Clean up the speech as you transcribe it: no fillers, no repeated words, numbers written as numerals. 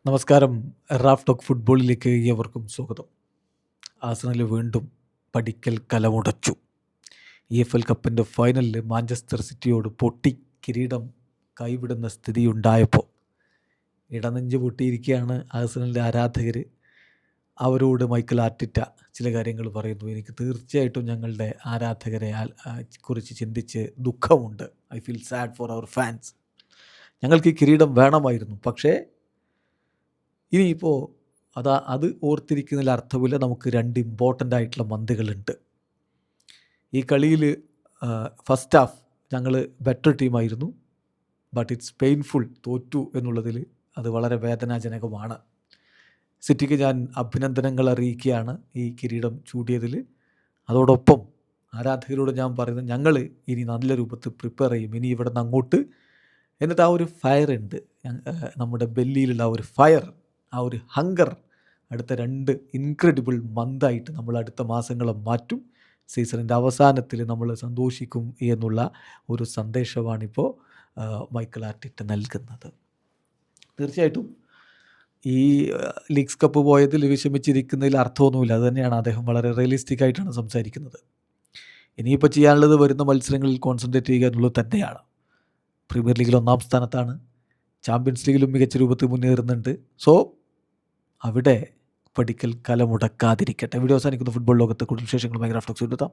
നമസ്കാരം. Raf talk ഫുട്ബോളിലേക്ക് ഏവർക്കും സ്വാഗതം. ആഴ്സണൽ വീണ്ടും പടിക്കൽ കലമുടച്ചു. EFL കപ്പിൻ്റെ ഫൈനലിൽ മാഞ്ചസ്റ്റർ സിറ്റിയോട് പൊട്ടി കിരീടം കൈവിടുന്ന സ്ഥിതിയുണ്ടായപ്പോൾ ഇടനെഞ്ച് പൊട്ടിയിരിക്കുകയാണ് ആഴ്സണലിൻ്റെ ആരാധകർ. അവരോട് മൈക്കൽ ആർട്ടിറ്റ ചില കാര്യങ്ങൾ പറയുന്നു. എനിക്ക് തീർച്ചയായിട്ടും ഞങ്ങളുടെ ആരാധകരെ കുറിച്ച് ചിന്തിച്ച് ദുഃഖമുണ്ട്. I feel sad for our fans. ഞങ്ങൾക്ക് ഈ കിരീടം വേണമായിരുന്നു, പക്ഷേ ഇനിയിപ്പോൾ അത് ഓർത്തിരിക്കുന്നതിൽ അർത്ഥമില്ല. നമുക്ക് രണ്ട് ഇമ്പോർട്ടൻ്റ് ആയിട്ടുള്ള മന്തുകളുണ്ട്. ഈ കളിയിൽ ഫസ്റ്റ് ഹാഫ് ഞങ്ങൾ ബെറ്റർ ടീമായിരുന്നു, ബട്ട് ഇറ്റ്സ് പെയിൻഫുൾ. തോറ്റു എന്നുള്ളതിൽ അത് വളരെ വേദനാജനകമാണ്. സിറ്റിക്ക് ഞാൻ അഭിനന്ദനങ്ങൾ അറിയിക്കുകയാണ് ഈ കിരീടം ചൂടിയതിൽ. അതോടൊപ്പം ആരാധകരോട് ഞാൻ പറയുന്നത്, ഞങ്ങൾ ഇനി നല്ല രൂപത്തിൽ പ്രിപ്പയർ ചെയ്യും. ഇനി ഇവിടെ നിന്ന് അങ്ങോട്ട് എന്നിട്ട് ആ ഒരു ഫയർ ഉണ്ട് നമ്മുടെ ബെല്ലിയിലുള്ള ആ ഒരു ഫയർ, ആ ഒരു ഹങ്കർ അടുത്ത 2 ഇൻക്രെഡിബിൾ മന്തായിട്ട് നമ്മൾ അടുത്ത മാസങ്ങളെ മാറ്റും. സീസണിൻ്റെ അവസാനത്തിൽ നമ്മൾ സന്തോഷിക്കും എന്നുള്ള ഒരു സന്ദേശമാണിപ്പോൾ മൈക്കൽ ആർട്ടിറ്റ നൽകുന്നത്. തീർച്ചയായിട്ടും ഈ ലീഗ്സ് കപ്പ് പോയതിൽ വിഷമിച്ചിരിക്കുന്നതിൽ അർത്ഥമൊന്നുമില്ല. അത് തന്നെയാണ് അദ്ദേഹം വളരെ റിയലിസ്റ്റിക് ആയിട്ടാണ് സംസാരിക്കുന്നത്. ഇനിയിപ്പോൾ ചെയ്യാനുള്ളത് വരുന്ന മത്സരങ്ങളിൽ കോൺസെൻട്രേറ്റ് ചെയ്യുക എന്നുള്ളത് തന്നെയാണ്. പ്രീമിയർ ലീഗിൽ 1-ാം സ്ഥാനത്താണ്, ചാമ്പ്യൻസ് ലീഗിലും മികച്ച രൂപത്തിൽ മുന്നേറുന്നുണ്ട്. സോ അവിടെ പടിക്കൽ കലമുടക്കാതിരിക്കട്ടെ. വീഡിയോ അവസാനിക്കുന്ന ഫുട്ബോൾ ലോകത്തെ കൂടുതൽ വിശേഷങ്ങളുമായി റാഫ് ടോക്സ് എത്താം.